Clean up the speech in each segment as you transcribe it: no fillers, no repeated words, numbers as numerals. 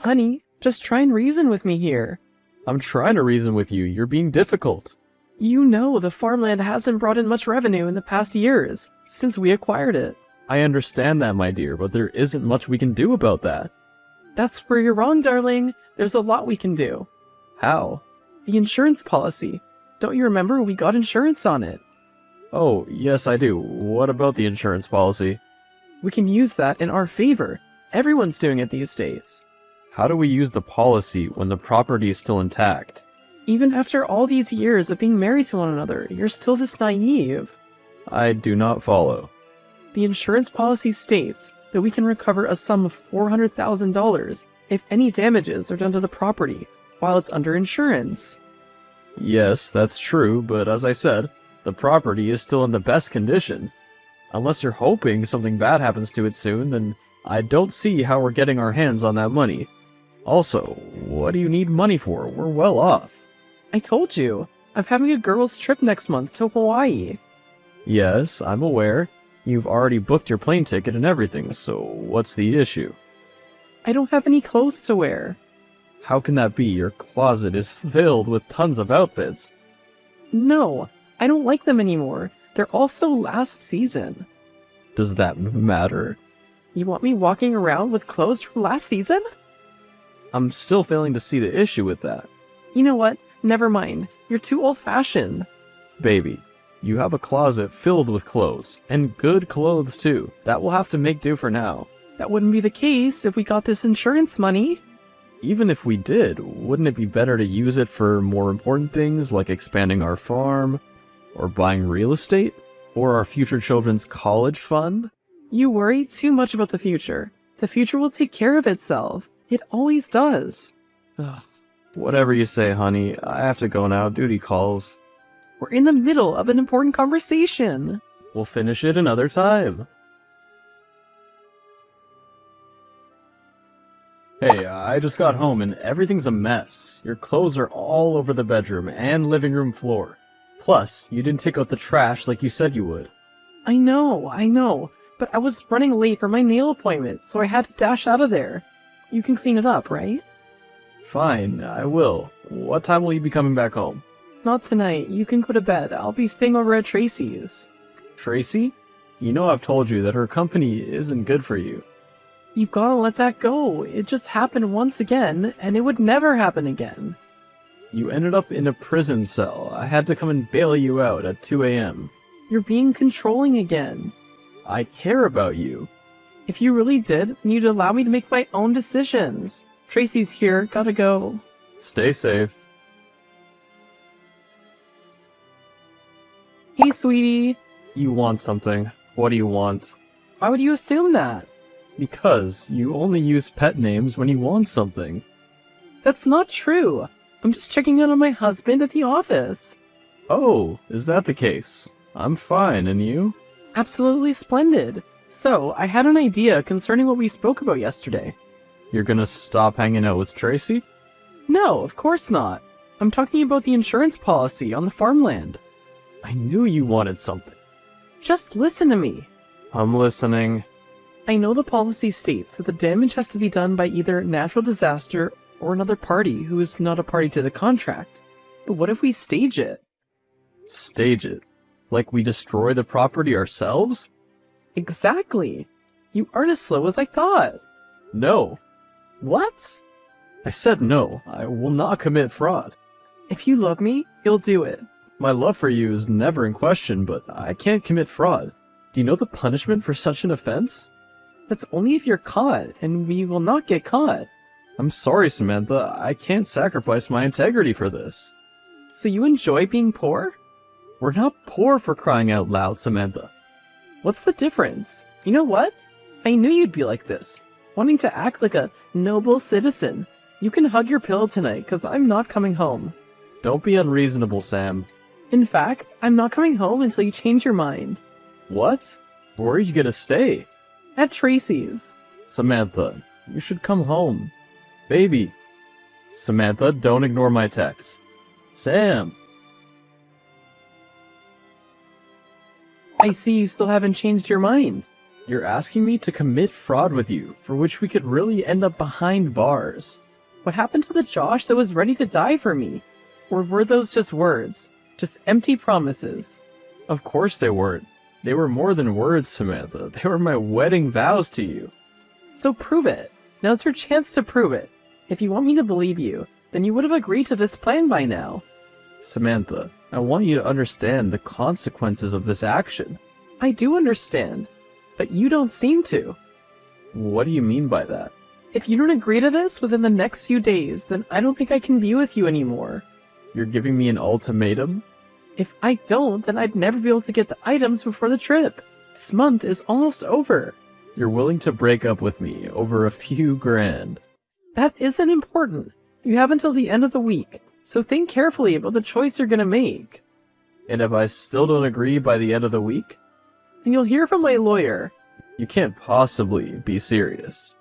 Honey, just try and reason with me here. I'm trying to reason with you. You're being difficult. You know the farmland hasn't brought in much revenue in the past years, since we acquired it. I understand that, my dear, but there isn't much we can do about that. That's where you're wrong, darling. There's a lot we can do. How? The insurance policy. Don't you remember we got insurance on it? Oh, yes I do. What about the insurance policy? We can use that in our favor. Everyone's doing it these days. How do we use the policy when the property is still intact? Even after all these years of being married to one another, you're still this naive. I do not follow. The insurance policy states that we can recover a sum of $400,000 if any damages are done to the property while it's under insurance. Yes, that's true, but as I said, the property is still in the best condition. Unless you're hoping something bad happens to it soon, then I don't see how we're getting our hands on that money. Also, what do you need money for? We're well off. I told you, I'm having a girls' trip next month to Hawaii. Yes, I'm aware. You've already booked your plane ticket and everything, so what's the issue? I don't have any clothes to wear. How can that be? Your closet is filled with tons of outfits. No, I don't like them anymore. They're also last season. Does that matter? You want me walking around with clothes from last season? I'm still failing to see the issue with that. You know what? Never mind. You're too old-fashioned. Baby, you have a closet filled with clothes, and good clothes too. That will have to make do for now. That wouldn't be the case if we got this insurance money. Even if we did, wouldn't it be better to use it for more important things like expanding our farm, or buying real estate, or our future children's college fund? You worry too much about the future. The future will take care of itself. It always does. Ugh. Whatever you say, honey. I have to go now. Duty calls. We're in the middle of an important conversation. We'll finish it another time. Hey, I just got home and everything's a mess. Your clothes are all over the bedroom and living room floor. Plus, you didn't take out the trash like you said you would. I know, but I was running late for my nail appointment, so I had to dash out of there. You can clean it up, right? Fine, I will. What time will you be coming back home? Not tonight. You can go to bed. I'll be staying over at Tracy's. Tracy? You know I've told you that her company isn't good for you. You gotta let that go. It just happened once again, and it would never happen again. You ended up in a prison cell. I had to come and bail you out at 2 a.m. You're being controlling again. I care about you. If you really did, you'd allow me to make my own decisions. Tracy's here. Gotta go. Stay safe. Hey, sweetie. You want something. What do you want? Why would you assume that? Because you only use pet names when you want something. That's not true. I'm just checking in on my husband at the office. Oh, is that the case? I'm fine, and you? Absolutely splendid. So, I had an idea concerning what we spoke about yesterday. You're gonna stop hanging out with Tracy? No, of course not. I'm talking about the insurance policy on the farmland. I knew you wanted something. Just listen to me. I'm listening. I know the policy states that the damage has to be done by either natural disaster or another party who is not a party to the contract. But what if we stage it? Stage it? Like we destroy the property ourselves? Exactly. You aren't as slow as I thought. No. What? I said no. I will not commit fraud. If you love me, you'll do it. My love for you is never in question, but I can't commit fraud. Do you know the punishment for such an offense? That's only if you're caught, and we will not get caught. I'm sorry, Samantha. I can't sacrifice my integrity for this. So you enjoy being poor? We're not poor, for crying out loud, Samantha. What's the difference? You know what? I knew you'd be like this, wanting to act like a noble citizen. You can hug your pillow tonight, because I'm not coming home. Don't be unreasonable, Sam. In fact, I'm not coming home until you change your mind. What? Where are you gonna stay? At Tracy's. Samantha, you should come home. Baby. Samantha, don't ignore my text. Sam. I see you still haven't changed your mind. You're asking me to commit fraud with you, for which we could really end up behind bars. What happened to the Josh that was ready to die for me? Or were those just words? Just empty promises? Of course they weren't. They were more than words, Samantha. They were my wedding vows to you. So prove it. Now's your chance to prove it. If you want me to believe you, then you would have agreed to this plan by now. Samantha, I want you to understand the consequences of this action. I do understand, but you don't seem to. What do you mean by that? If you don't agree to this within the next few days, then I don't think I can be with you anymore. You're giving me an ultimatum? If I don't, then I'd never be able to get the items before the trip. This month is almost over. You're willing to break up with me over a few grand. That isn't important. You have until the end of the week, so think carefully about the choice you're gonna make. And if I still don't agree by the end of the week? Then you'll hear from my lawyer. You can't possibly be serious.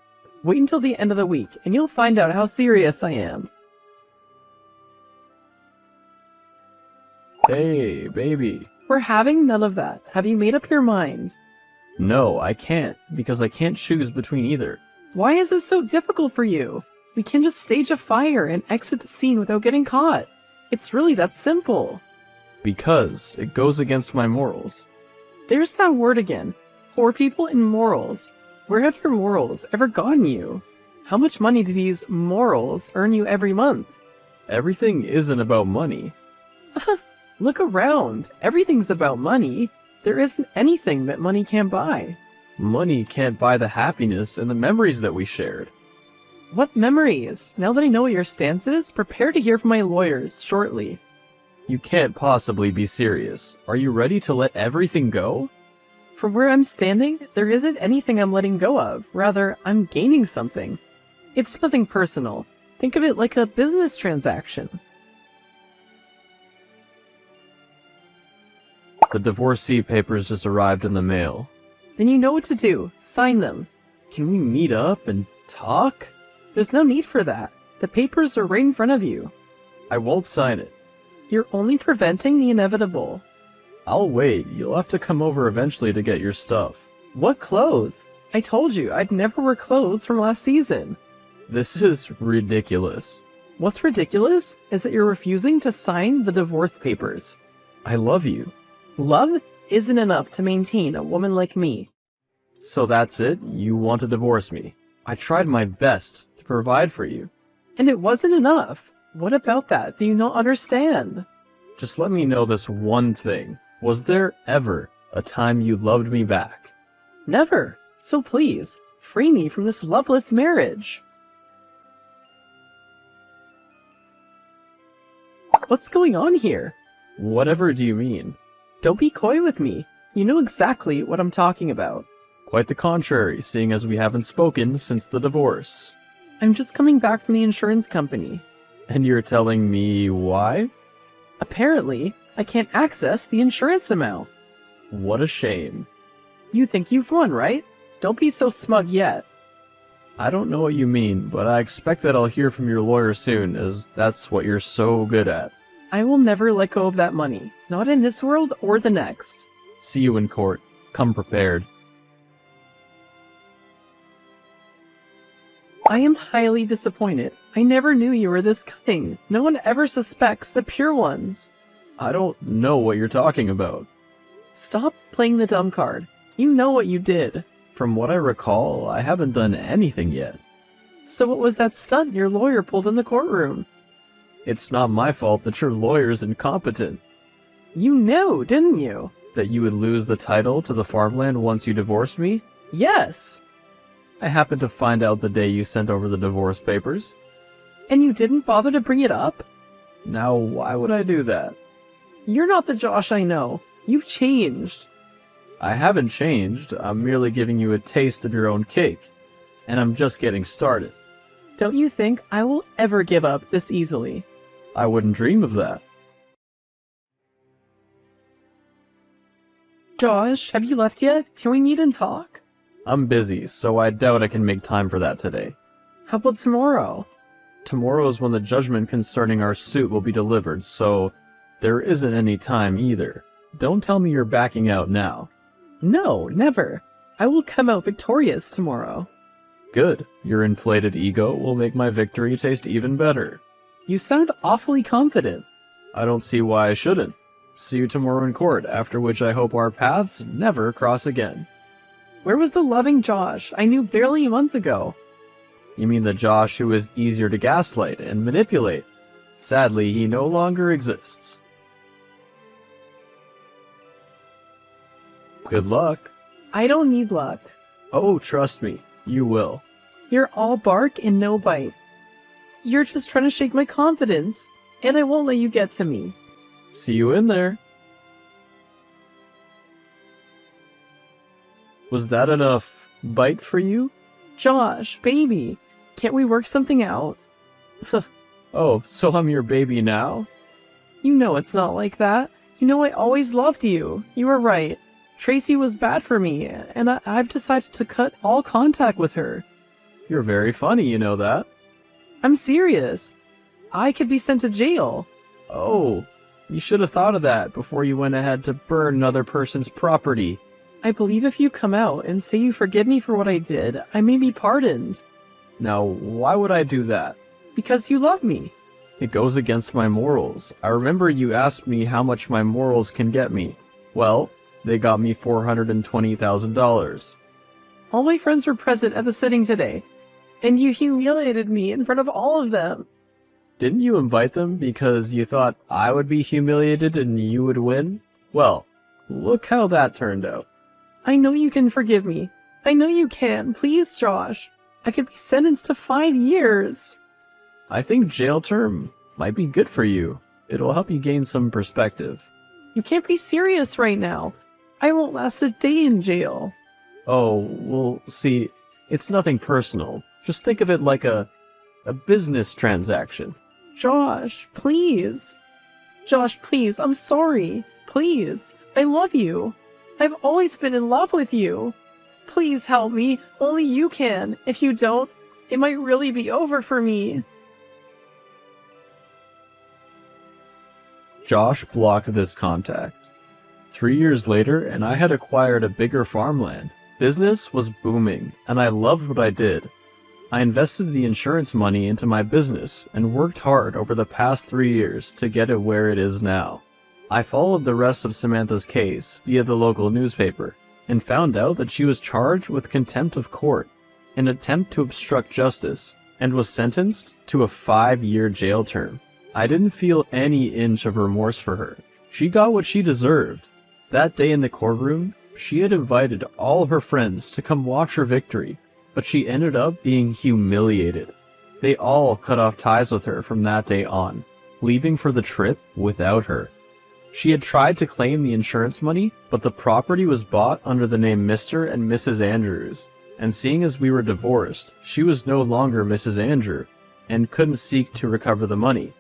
Wait until the end of the week, and you'll find out how serious I am. Hey, baby. We're having none of that. Have you made up your mind? No, I can't, because I can't choose between either. Why is this so difficult for you? We can just stage a fire and exit the scene without getting caught. It's really that simple. Because it goes against my morals. There's that word again. Poor people and morals. Where have your morals ever gotten you? How much money do these morals earn you every month? Everything isn't about money. Look around. Everything's about money. There isn't anything that money can't buy. Money can't buy the happiness and the memories that we shared. What memories? Now that I know what your stance is, prepare to hear from my lawyers shortly. You can't possibly be serious. Are you ready to let everything go? From where I'm standing, there isn't anything I'm letting go of. Rather, I'm gaining something. It's nothing personal. Think of it like a business transaction. The divorcee papers just arrived in the mail. Then you know what to do. Sign them. Can we meet up and talk? There's no need for that. The papers are right in front of you. I won't sign it. You're only preventing the inevitable. I'll wait. You'll have to come over eventually to get your stuff. What clothes? I told you I'd never wear clothes from last season. This is ridiculous. What's ridiculous is that you're refusing to sign the divorce papers. I love you. Love isn't enough to maintain a woman like me. So that's it? You want to divorce me? I tried my best to provide for you. And it wasn't enough. What about that do you not understand? Just let me know this one thing. Was there ever a time you loved me back? Never. So please, free me from this loveless marriage. What's going on here? Whatever do you mean? Don't be coy with me. You know exactly what I'm talking about. Quite the contrary, seeing as we haven't spoken since the divorce. I'm just coming back from the insurance company. And you're telling me why? Apparently, I can't access the insurance amount. What a shame. You think you've won, right? Don't be so smug yet. I don't know what you mean, but I expect that I'll hear from your lawyer soon, as that's what you're so good at. I will never let go of that money. Not in this world or the next. See you in court. Come prepared. I am highly disappointed. I never knew you were this cunning. No one ever suspects the pure ones. I don't know what you're talking about. Stop playing the dumb card. You know what you did. From what I recall, I haven't done anything yet. So what was that stunt your lawyer pulled in the courtroom? It's not my fault that your lawyer's incompetent. You knew, didn't you? That you would lose the title to the farmland once you divorced me? Yes. I happened to find out the day you sent over the divorce papers. And you didn't bother to bring it up? Now, why would I do that? You're not the Josh I know. You've changed. I haven't changed. I'm merely giving you a taste of your own cake. And I'm just getting started. Don't you think I will ever give up this easily? I wouldn't dream of that. Josh, have you left yet? Can we meet and talk? I'm busy, so I doubt I can make time for that today. How about tomorrow? Tomorrow is when the judgment concerning our suit will be delivered, so there isn't any time either. Don't tell me you're backing out now. No, never. I will come out victorious tomorrow. Good. Your inflated ego will make my victory taste even better. You sound awfully confident. I don't see why I shouldn't. See you tomorrow in court, after which I hope our paths never cross again. Where was the loving Josh I knew barely a month ago? You mean the Josh who is easier to gaslight and manipulate? Sadly, he no longer exists. Good luck. I don't need luck. Oh, trust me, you will. You're all bark and no bite. You're just trying to shake my confidence, and I won't let you get to me. See you in there. Was that enough bite for you? Josh, baby, can't we work something out? Oh, so I'm your baby now? You know it's not like that. You know I always loved you. You were right. Tracy was bad for me, and I've decided to cut all contact with her. You're very funny, you know that? I'm serious. I could be sent to jail. Oh, you should have thought of that before you went ahead to burn another person's property. I believe if you come out and say you forgive me for what I did, I may be pardoned. Now, why would I do that? Because you love me. It goes against my morals. I remember you asked me how much my morals can get me. Well, they got me $420,000. All my friends were present at the sitting today, and you humiliated me in front of all of them. Didn't you invite them because you thought I would be humiliated and you would win? Well, look how that turned out. I know you can forgive me. I know you can. Please, Josh. I could be sentenced to 5 years. I think jail term might be good for you. It'll help you gain some perspective. You can't be serious right now. I won't last a day in jail. Oh, well, see, it's nothing personal. Just think of it like a business transaction. Josh, please. Josh, please, I'm sorry. Please, I love you. I've always been in love with you. Please help me. Only you can. If you don't, it might really be over for me. Josh blocked this contact. 3 years later, and I had acquired a bigger farmland. Business was booming, and I loved what I did. I invested the insurance money into my business and worked hard over the past 3 years to get it where it is now. I followed the rest of Samantha's case via the local newspaper and found out that she was charged with contempt of court, an attempt to obstruct justice, and was sentenced to a 5-year jail term. I didn't feel any inch of remorse for her. She got what she deserved. That day in the courtroom, she had invited all her friends to come watch her victory, but she ended up being humiliated. They all cut off ties with her from that day on, leaving for the trip without her. She had tried to claim the insurance money, but the property was bought under the name Mr. and Mrs. Andrews, and seeing as we were divorced, she was no longer Mrs. Andrew, and couldn't seek to recover the money.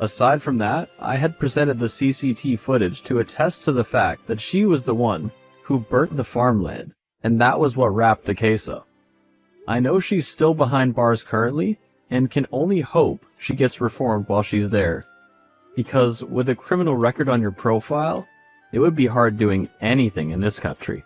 Aside from that, I had presented the CCTV footage to attest to the fact that she was the one who burnt the farmland, and that was what wrapped the case up. I know she's still behind bars currently, and can only hope she gets reformed while she's there. Because with a criminal record on your profile, it would be hard doing anything in this country.